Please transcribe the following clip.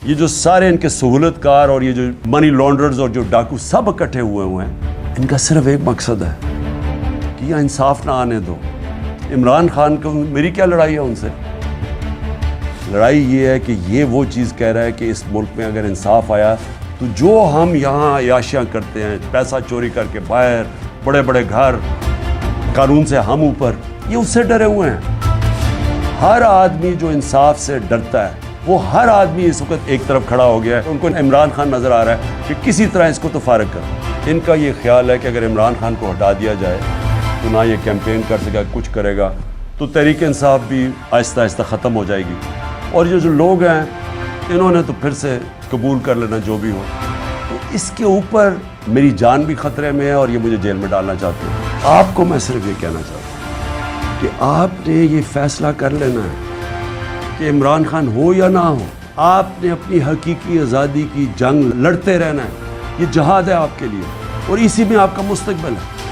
یہ جو سارے ان کے سہولت کار اور یہ جو منی لانڈرز اور جو ڈاکو سب اکٹھے ہوئے ہیں، ان کا صرف ایک مقصد ہے کہ یہ انصاف نہ آنے دو۔ عمران خان کو میری کیا لڑائی ہے ان سے؟ لڑائی یہ ہے کہ یہ وہ چیز کہہ رہا ہے کہ اس ملک میں اگر انصاف آیا تو جو ہم یہاں عیاشیاں کرتے ہیں، پیسہ چوری کر کے باہر، بڑے بڑے گھر، قانون سے ہم اوپر، یہ اس سے ڈرے ہوئے ہیں۔ ہر آدمی جو انصاف سے ڈرتا ہے وہ ہر آدمی اس وقت ایک طرف کھڑا ہو گیا ہے۔ ان کو عمران خان نظر آ رہا ہے کہ کسی طرح اس کو تو فارغ کر۔ ان کا یہ خیال ہے کہ اگر عمران خان کو ہٹا دیا جائے تو نہ یہ کیمپین کر سکے، کچھ کرے گا، تو تحریک انصاف بھی آہستہ آہستہ ختم ہو جائے گی۔ اور یہ جو لوگ ہیں انہوں نے تو پھر سے قبول کر لینا جو بھی ہو۔ تو اس کے اوپر میری جان بھی خطرے میں ہے اور یہ مجھے جیل میں ڈالنا چاہتے ہیں۔ آپ کو میں صرف یہ کہنا چاہتا ہوں کہ آپ نے یہ فیصلہ کر لینا ہے کہ عمران خان ہو یا نہ ہو، آپ نے اپنی حقیقی آزادی کی جنگ لڑتے رہنا ہے۔ یہ جہاد ہے آپ کے لیے اور اسی میں آپ کا مستقبل ہے۔